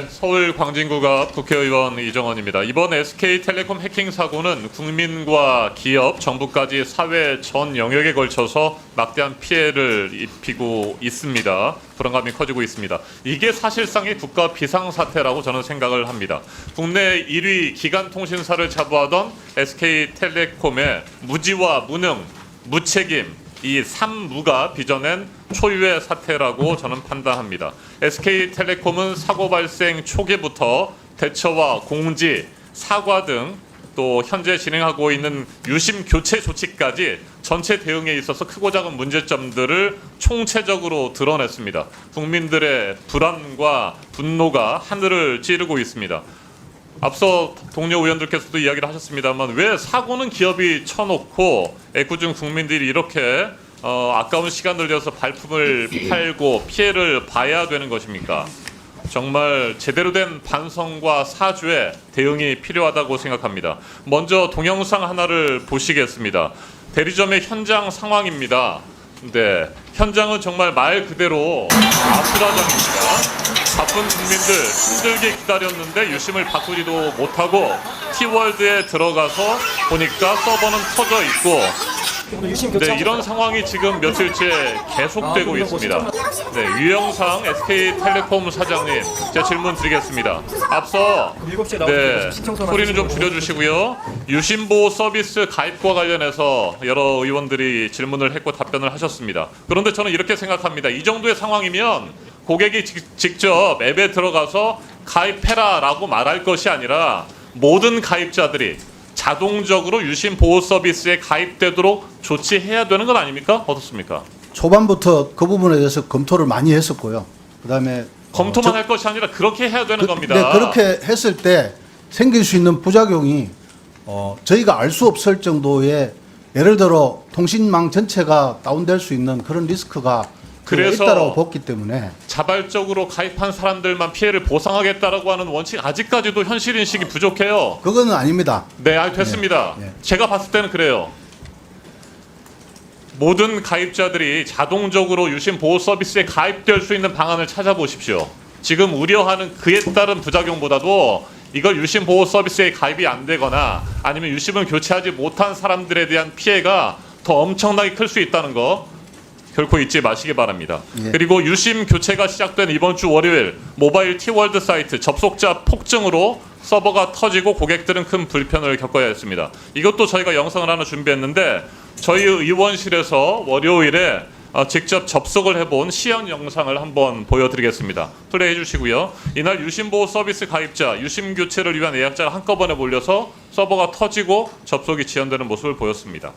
서울 광진구가 국회의원 이정원입니다. 이번 SK텔레콤 해킹 사고는 국민과 기업, 정부까지 사회 전 영역에 걸쳐서 막대한 피해를 입히고 있습니다. 불안감이 커지고 있습니다. 이게 사실상의 국가 비상사태라고 저는 생각을 합니다. 국내 1위 기간통신사를 자부하던 SK텔레콤의 무지와 무능, 무책임, 이 3무가 빚어낸 초유의 사태라고 저는 판단합니다. SK텔레콤은 사고 발생 초기부터 대처와 공지, 사과 등 또 현재 진행하고 있는 유심 교체 조치까지 전체 대응에 있어서 크고 작은 문제점들을 총체적으로 드러냈습니다. 국민들의 불안과 분노가 하늘을 찌르고 있습니다. 앞서 동료 의원들께서도 이야기를 하셨습니다만 왜 사고는 기업이 쳐놓고 애꿎은 국민들이 이렇게 아까운 시간을 들여서 발품을 팔고 피해를 봐야 되는 것입니까? 정말 제대로 된 반성과 사죄 대응이 필요하다고 생각합니다. 먼저 동영상 하나를 보시겠습니다. 대리점의 현장 상황입니다. 네, 현장은 정말 말 그대로 아수라장입니다. 바쁜 국민들 힘들게 기다렸는데 유심을 바꾸지도 못하고 T월드에 들어가서 보니까 서버는 터져 있고, 네, 이런 상황이 지금 며칠째 계속되고 있습니다. 네, 유영상 SK텔레콤 사장님, 제가 질문 드리겠습니다. 앞서 소리는 좀 줄여주시고요. 유심보호 서비스 가입과 관련해서 여러 의원들이 질문을 했고 답변을 하셨습니다. 그런데 저는 이렇게 생각합니다. 이 정도의 상황이면 고객이 직접 앱에 들어가서 가입해라라고 말할 것이 아니라 모든 가입자들이 자동적으로 유심 보호 서비스에 가입되도록 조치해야 되는 것 아닙니까? 어떻습니까? 초반부터 그 부분에 대해서 검토를 많이 했었고요. 그다음에 검토만 할 것이 아니라 그렇게 해야 되는 겁니다. 네, 그렇게 했을 때 생길 수 있는 부작용이 저희가 알 수 없을 정도의, 예를 들어 통신망 전체가 다운될 수 있는 그런 리스크가 그래서 있다라고 봤기 때문에 자발적으로 가입한 사람들만 피해를 보상하겠다라고 하는 원칙 아직까지도 현실 인식이 부족해요. 그거는 아닙니다. 네, 됐습니다. 네. 제가 봤을 때는 그래요. 모든 가입자들이 자동적으로 유심 보호 서비스에 가입될 수 있는 방안을 찾아보십시오. 지금 우려하는 그에 따른 부작용보다도 이걸 유심 보호 서비스에 가입이 안 되거나 아니면 유심을 교체하지 못한 사람들에 대한 피해가 더 엄청나게 클 수 있다는 거 결코 잊지 마시기 바랍니다. 예. 그리고 유심 교체가 시작된 이번 주 월요일 모바일 T월드 사이트 접속자 폭증으로 서버가 터지고 고객들은 큰 불편을 겪어야 했습니다. 이것도 저희가 영상을 하나 준비했는데 저희 의원실에서 월요일에 직접 접속을 해본 시연 영상을 한번 보여드리겠습니다. 플레이해 주시고요. 이날 유심보호 서비스 가입자, 유심 교체를 위한 예약자가 한꺼번에 몰려서 서버가 터지고 접속이 지연되는 모습을 보였습니다.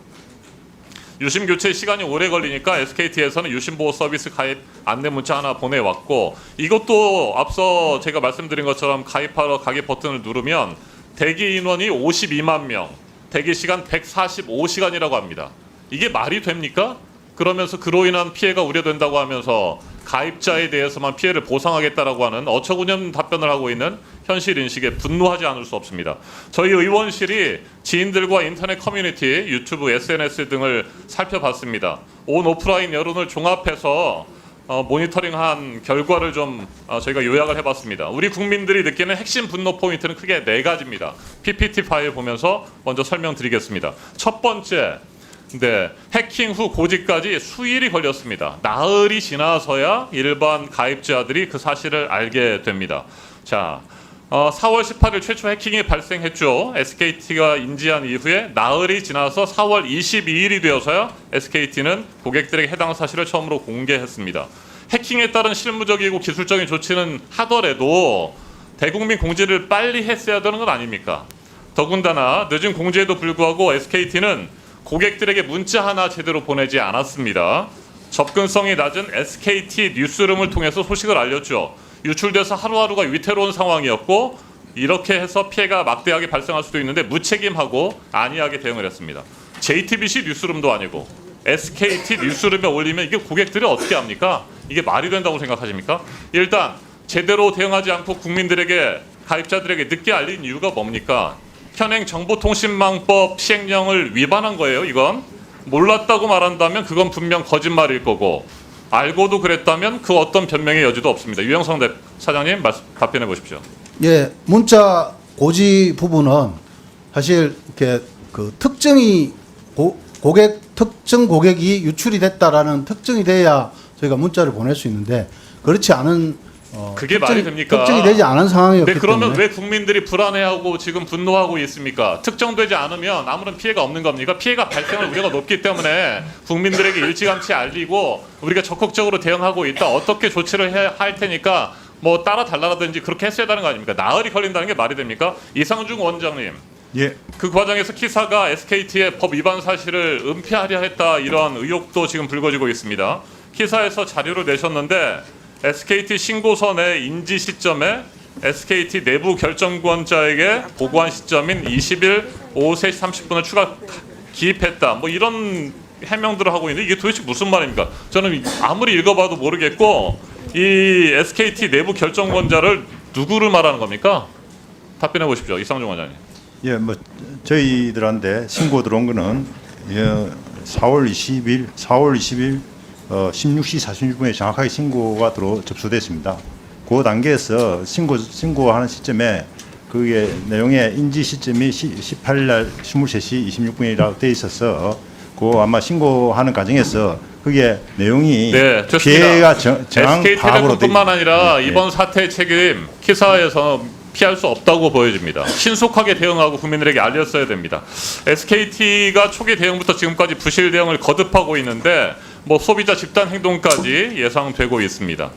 유심 교체 시간이 오래 걸리니까 SKT에서는 유심보호 서비스 가입 안내 문자 하나 보내왔고, 이것도 앞서 제가 말씀드린 것처럼 가입하러 가기 버튼을 누르면 대기 인원이 52만 명, 대기 시간 145시간이라고 합니다. 이게 말이 됩니까? 그러면서 그로 인한 피해가 우려된다고 하면서 가입자에 대해서만 피해를 보상하겠다라고 하는 어처구니없는 답변을 하고 있는 현실 인식에 분노하지 않을 수 없습니다. 저희 의원실이 지인들과 인터넷 커뮤니티, 유튜브, SNS 등을 살펴봤습니다. 온 오프라인 여론을 종합해서 모니터링한 결과를 좀 저희가 요약을 해봤습니다. 우리 국민들이 느끼는 핵심 분노 포인트는 크게 4가지입니다. PPT 파일 보면서 먼저 설명드리겠습니다. 첫 번째, 네, 해킹 후 고지까지 수일이 걸렸습니다. 나흘이 지나서야 일반 가입자들이 그 사실을 알게 됩니다. 자, 4월 18일 최초 해킹이 발생했죠. SKT가 인지한 이후에 나흘이 지나서 4월 22일이 되어서야 SKT는 고객들에게 해당 사실을 처음으로 공개했습니다. 해킹에 따른 실무적이고 기술적인 조치는 하더라도 대국민 공지를 빨리 했어야 되는 건 아닙니까? 더군다나 늦은 공지에도 불구하고 SKT는 고객들에게 문자 하나 제대로 보내지 않았습니다. 접근성이 낮은 SKT 뉴스룸을 통해서 소식을 알렸죠. 유출돼서 하루하루가 위태로운 상황이었고, 이렇게 해서 피해가 막대하게 발생할 수도 있는데 무책임하고 안이하게 대응을 했습니다. JTBC 뉴스룸도 아니고 SKT 뉴스룸에 올리면 이게 고객들이 어떻게 합니까? 이게 말이 된다고 생각하십니까? 일단 제대로 대응하지 않고 국민들에게, 가입자들에게 늦게 알린 이유가 뭡니까? 현행 정보통신망법 시행령을 위반한 거예요. 이건 몰랐다고 말한다면 그건 분명 거짓말일 거고, 알고도 그랬다면 그 어떤 변명의 여지도 없습니다. 유영성 사장님 답변해 보십시오. 예, 문자 고지 부분은 사실 이렇게 그 특정이 특정 고객이 유출이 됐다라는 특정이 돼야 저희가 문자를 보낼 수 있는데 그렇지 않은 그게 말이 됩니까? 특정이 되지 않은 상황이었기 네, 그러면 때문에 왜 국민들이 불안해하고 지금 분노하고 있습니까? 특정되지 않으면 아무런 피해가 없는 겁니까? 피해가 발생할 우려가 높기 때문에 국민들에게 일찌감치 알리고 우리가 적극적으로 대응하고 있다. 어떻게 조치를 해야 할 테니까 뭐 따라 달라라든지 그렇게 했어야 되는 거 아닙니까? 나흘이 걸린다는 게 말이 됩니까? 이상중 원장님. 예, 그 과정에서 키사가 SKT의 법 위반 사실을 은폐하려 했다 이런 의혹도 지금 불거지고 있습니다. 키사에서 자료를 내셨는데 SKT 신고서 내 인지 시점에 SKT 내부 결정권자에게 보고한 시점인 20일 오후 3시 30분을 추가 기입했다. 뭐 이런 해명들을 하고 있는데 이게 도대체 무슨 말입니까? 저는 아무리 읽어봐도 모르겠고 이 SKT 내부 결정권자를 누구를 말하는 겁니까? 답변해 보십시오. 이상중 원장님. 예, 뭐 저희들한테 신고 들어온 거는 4월 20일 16시 46분에 정확하게 신고가 접수됐습니다. 그 단계에서 신고하는 시점에 그게 내용의 인지 시점이 18일 날 23시 26분이라고 돼 있어서 그 아마 신고하는 과정에서 그게 내용이 네, 좋습니다. 피해가 정황 파악으로 돼 SK텔레콤뿐만 아니라 예, 이번 사태의 책임 키사에서 피할 수 없다고 보여집니다. 신속하게 대응하고 국민들에게 알렸어야 됩니다. SKT가 초기 대응부터 지금까지 부실 대응을 거듭하고 있는데 뭐 소비자 집단 행동까지 예상되고 있습니다.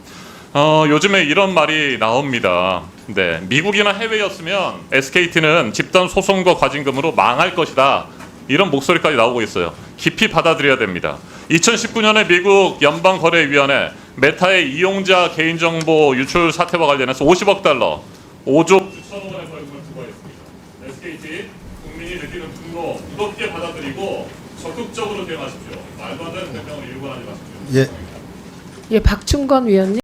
요즘에 이런 말이 나옵니다. 네, 미국이나 해외였으면 SKT는 집단 소송과 과징금으로 망할 것이다. 이런 목소리까지 나오고 있어요. 깊이 받아들여야 됩니다. 2019년에 미국 연방거래위원회 메타의 이용자 개인정보 유출 사태와 관련해서 50억 달러 5조 9천억 원의 벌금을 부과했습니다. SKT 국민이 느끼는 분노 무겁게 받아들이고 적극적으로 대응하십시오. 말도 안 되는 변명을 일관하지 마십시오. 예. 예, 박충건 위원님.